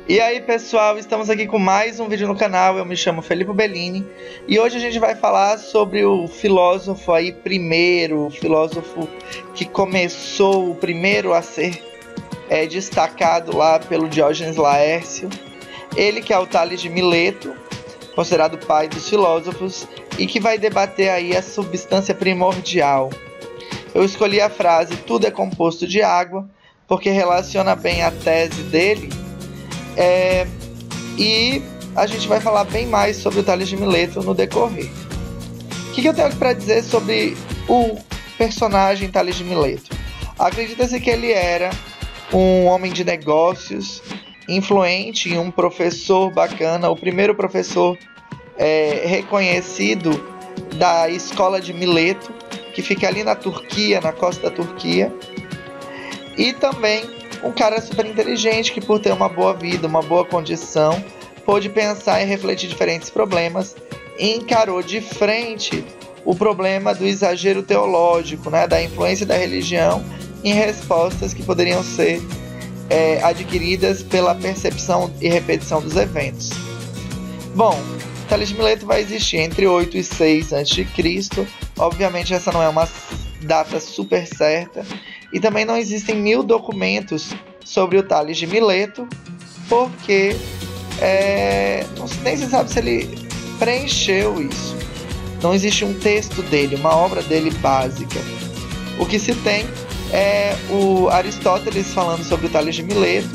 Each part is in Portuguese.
E aí pessoal, estamos aqui com mais um vídeo no canal. Eu me chamo Felipe Bellini e hoje a gente vai falar sobre o filósofo aí primeiro, o filósofo que começou, o primeiro a ser destacado lá pelo Diógenes Laércio. Ele que é o Tales de Mileto, considerado o pai dos filósofos, e que vai debater aí a substância primordial. Eu escolhi a frase "tudo é composto de água", porque relaciona bem a tese dele. E a gente vai falar bem mais sobre o Tales de Mileto no decorrer. O que eu tenho para dizer sobre o personagem Tales de Mileto? Acredita-se que ele era um homem de negócios, influente e um professor bacana, o primeiro professor reconhecido da escola de Mileto, que fica ali na Turquia, na costa da Turquia. E também um cara super inteligente que, por ter uma boa vida, uma boa condição, pôde pensar e refletir diferentes problemas e encarou de frente o problema do exagero teológico, né, da influência da religião em respostas que poderiam ser adquiridas pela percepção e repetição dos eventos. Bom, Tales de Mileto vai existir entre 8 e 6 a.C. Obviamente essa não é uma data super certa, e também não existem 1000 documentos sobre o Tales de Mileto, porque nem se sabe se ele preencheu isso. Não existe um texto dele, uma obra dele básica. O que se tem é o Aristóteles falando sobre o Tales de Mileto,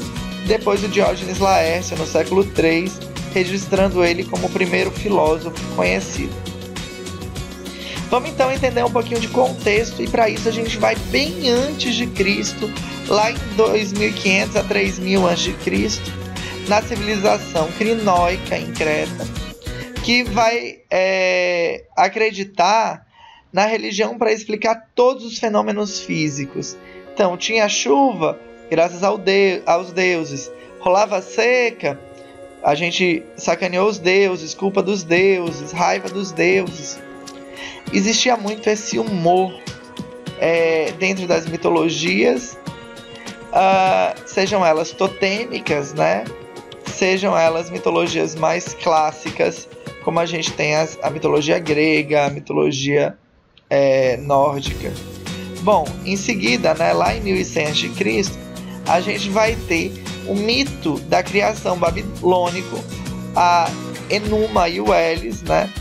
depois o Diógenes Laércio no século III, registrando ele como o primeiro filósofo conhecido. Vamos então entender um pouquinho de contexto, e para isso a gente vai bem antes de Cristo, lá em 2500 a 3000 a.C., na civilização crinóica em Creta, que vai acreditar na religião para explicar todos os fenômenos físicos. Então tinha chuva, graças aos deuses. Rolava seca, a gente sacaneou os deuses, culpa dos deuses, raiva dos deuses. Existia muito esse humor dentro das mitologias, sejam elas totêmicas, né? Sejam elas mitologias mais clássicas, como a gente tem a mitologia grega, a mitologia nórdica. Bom, em seguida, né, lá em 1100 a.C., a gente vai ter o mito da criação babilônico, a Enuma e o Elis, né,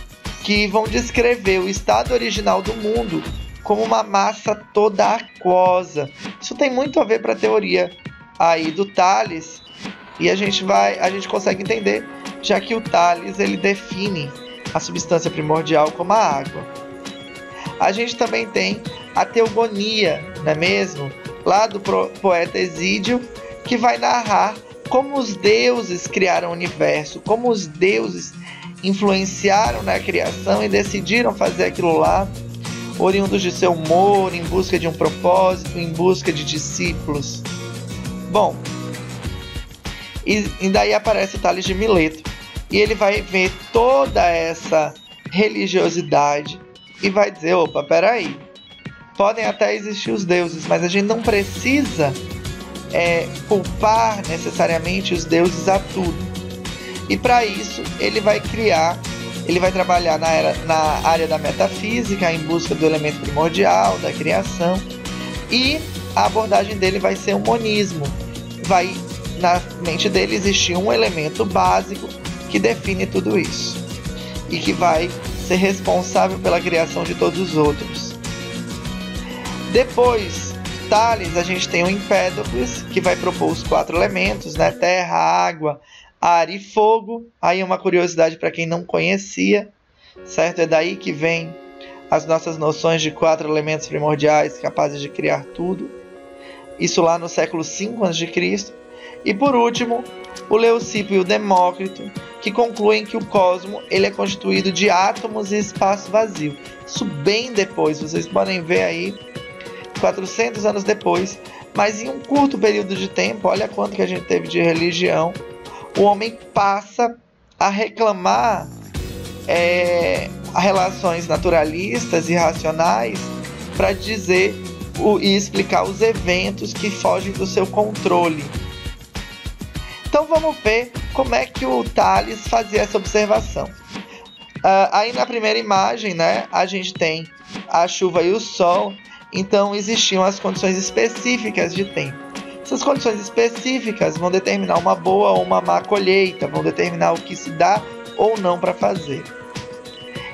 que vão descrever o estado original do mundo como uma massa toda aquosa. Isso tem muito a ver para a teoria aí do Tales, e a gente consegue entender, já que o Tales ele define a substância primordial como a água. A gente também tem a teogonia, não é mesmo? Lá do poeta Hesídio, que vai narrar como os deuses criaram o universo, como os deuses influenciaram na criação e decidiram fazer aquilo lá, oriundos de seu humor, em busca de um propósito, em busca de discípulos. Bom, e daí aparece o Tales de Mileto, e ele vai ver toda essa religiosidade e vai dizer: opa, peraí, podem até existir os deuses, mas a gente não precisa culpar necessariamente os deuses a tudo. E para isso ele vai trabalhar na área da metafísica, em busca do elemento primordial, da criação, e a abordagem dele vai ser o monismo. Vai, na mente dele, existir um elemento básico que define tudo isso, e que vai ser responsável pela criação de todos os outros. Depois Tales, a gente tem o Empédocles, que vai propor os 4 elementos, né? Terra, água, ar e fogo. Aí uma curiosidade para quem não conhecia, certo? É daí que vem as nossas noções de 4 elementos primordiais capazes de criar tudo. Isso lá no século V a.C. E por último, o Leucipo e o Demócrito, que concluem que o cosmo ele é constituído de átomos e espaço vazio. Isso bem depois, vocês podem ver aí, 400 anos depois, mas em um curto período de tempo, olha quanto que a gente teve de religião, o homem passa a reclamar relações naturalistas e racionais para dizer e explicar os eventos que fogem do seu controle. Então vamos ver como é que o Tales fazia essa observação. Aí na primeira imagem, né, a gente tem a chuva e o sol. Então existiam as condições específicas de tempo. Essas condições específicas vão determinar uma boa ou uma má colheita, vão determinar o que se dá ou não para fazer.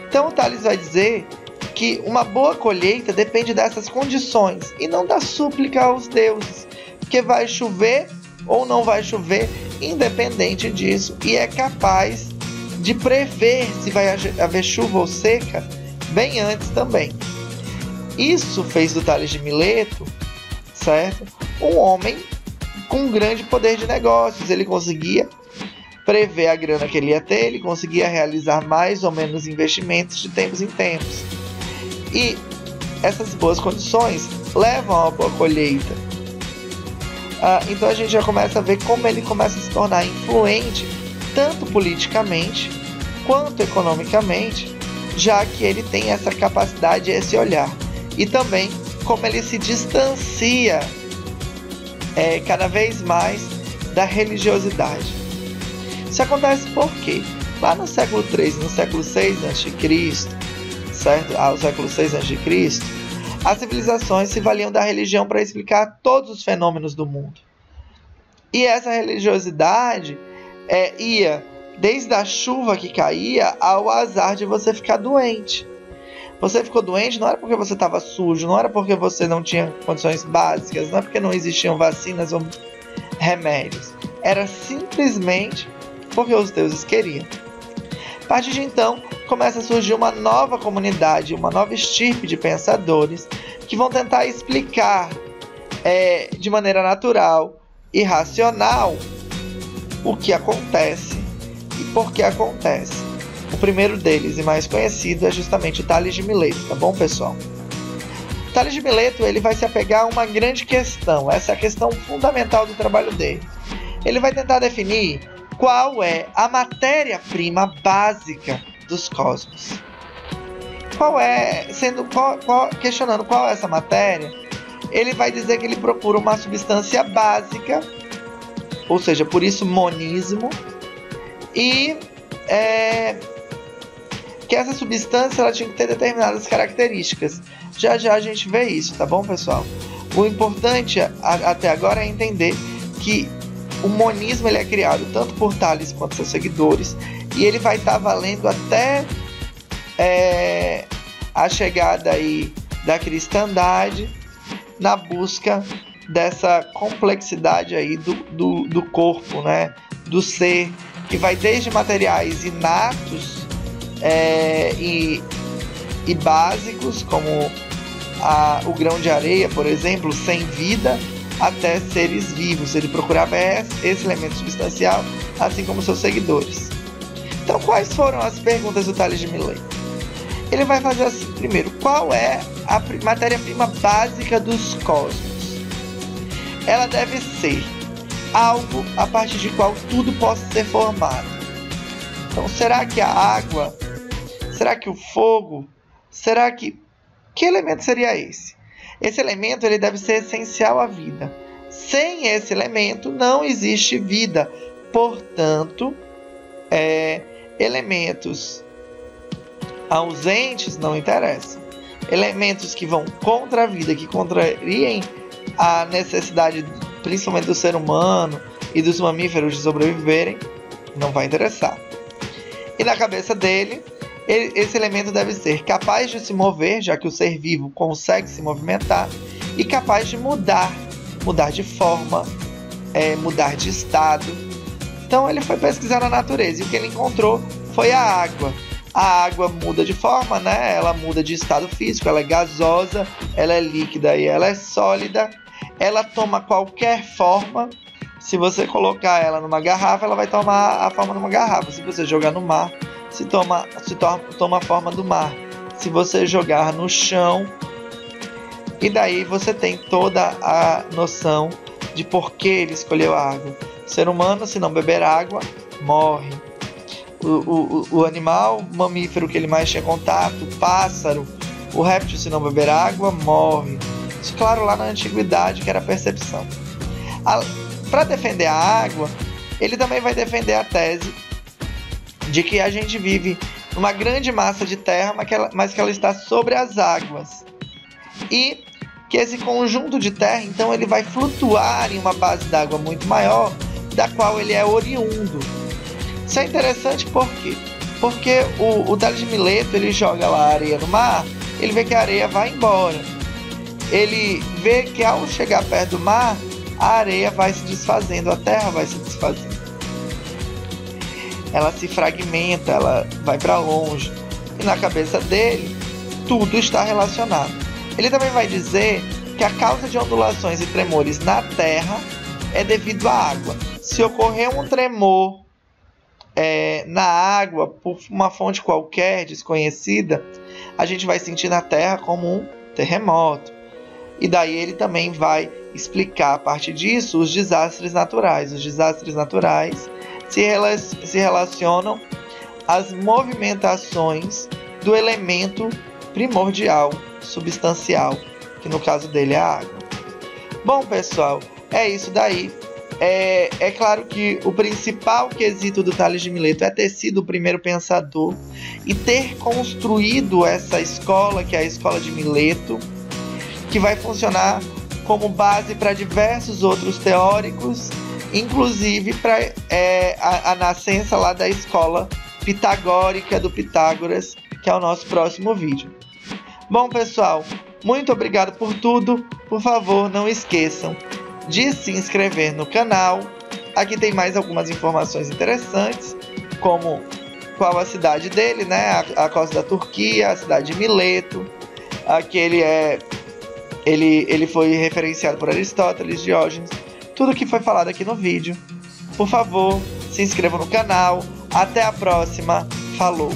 Então o Tales vai dizer que uma boa colheita depende dessas condições e não da súplica aos deuses, porque vai chover ou não vai chover, independente disso, e é capaz de prever se vai haver chuva ou seca bem antes também. Isso fez do Tales de Mileto, certo? Um homem com um grande poder de negócios. Ele conseguia prever a grana que ele ia ter, ele conseguia realizar mais ou menos investimentos de tempos em tempos. E essas boas condições levam a uma boa colheita. Então a gente já começa a ver como ele começa a se tornar influente, tanto politicamente quanto economicamente, já que ele tem essa capacidade, esse olhar. E também como ele se distancia cada vez mais da religiosidade. Isso acontece porque lá no século III, no século VI a.C., certo? Ao século VI a.C., as civilizações se valiam da religião para explicar todos os fenômenos do mundo. E essa religiosidade ia desde a chuva que caía ao azar de você ficar doente. Você ficou doente não era porque você estava sujo, não era porque você não tinha condições básicas, não é porque não existiam vacinas ou remédios. Era simplesmente porque os deuses queriam. A partir de então, começa a surgir uma nova comunidade, uma nova estirpe de pensadores que vão tentar explicar de maneira natural e racional o que acontece e por que acontece. O primeiro deles e mais conhecido é justamente o Tales de Mileto, tá bom, pessoal? O Tales de Mileto ele vai se apegar a uma grande questão, essa é a questão fundamental do trabalho dele. Ele vai tentar definir qual é a matéria-prima básica dos cosmos. Questionando qual é essa matéria, ele vai dizer que ele procura uma substância básica, ou seja, por isso monismo, e que essa substância ela tinha que ter determinadas características. Já já a gente vê isso, tá bom, pessoal? O importante até agora é entender que o monismo ele é criado tanto por Tales quanto seus seguidores, e ele vai estar valendo até a chegada aí da cristandade, na busca dessa complexidade aí do corpo, né? Do ser, que vai desde materiais inatos e básicos, como o grão de areia, por exemplo, sem vida, até seres vivos. Ele procurava esse elemento substancial, assim como seus seguidores. Então, quais foram as perguntas do Tales de Mileto? Ele vai fazer assim: primeiro, qual é a matéria-prima básica dos cosmos? Ela deve ser algo a partir de qual tudo possa ser formado. Então, será que a água? Será que o fogo? Será que elemento seria esse? Esse elemento ele deve ser essencial à vida. Sem esse elemento não existe vida. Portanto, elementos ausentes não interessam. Elementos que vão contra a vida, que contrariem a necessidade, principalmente do ser humano e dos mamíferos, de sobreviverem, não vai interessar. E na cabeça dele, esse elemento deve ser capaz de se mover, já que o ser vivo consegue se movimentar, e capaz de mudar de forma, mudar de estado. Então ele foi pesquisar na natureza e o que ele encontrou foi a água. A água muda de forma, né? Ela muda de estado físico, ela é gasosa, ela é líquida e ela é sólida. Ela toma qualquer forma. Se você colocar ela numa garrafa, ela vai tomar a forma de uma garrafa. Se você jogar no mar, toma a forma do mar. Se você jogar no chão, e daí você tem toda a noção de por que ele escolheu a água. O ser humano, se não beber água, morre. O animal mamífero que ele mais tinha contato, o pássaro, o réptil, se não beber água, morre. Isso, claro, lá na antiguidade, que era a percepção. Para defender a água, Ele também vai defender a tese de que a gente vive numa grande massa de terra, mas que ela está sobre as águas. E que esse conjunto de terra, então, ele vai flutuar em uma base d'água muito maior, da qual ele é oriundo. Isso é interessante por quê? Porque o Tales de Mileto, ele joga lá a areia no mar, ele vê que a areia vai embora. Ele vê que ao chegar perto do mar, a areia vai se desfazendo, a terra vai se desfazendo. Ela se fragmenta, ela vai para longe. E na cabeça dele, tudo está relacionado. Ele também vai dizer que a causa de ondulações e tremores na terra é devido à água. Se ocorrer um tremor na água, por uma fonte qualquer desconhecida, a gente vai sentir na terra como um terremoto. E daí ele também vai explicar, a partir disso, os desastres naturais. Os desastres naturais se relacionam às movimentações do elemento primordial, substancial, que no caso dele é a água. Bom, pessoal, é isso daí. É claro que o principal quesito do Tales de Mileto é ter sido o primeiro pensador e ter construído essa escola, que é a Escola de Mileto, que vai funcionar como base para diversos outros teóricos, inclusive para a nascença lá da escola pitagórica do Pitágoras, que é o nosso próximo vídeo. Bom, pessoal, muito obrigado por tudo. Por favor, não esqueçam de se inscrever no canal. Aqui tem mais algumas informações interessantes, como qual a cidade dele, né? A costa da Turquia, a cidade de Mileto. Aqui ele foi referenciado por Aristóteles, Diógenes, tudo que foi falado aqui no vídeo. Por favor, se inscrevam no canal. Até a próxima. Falou!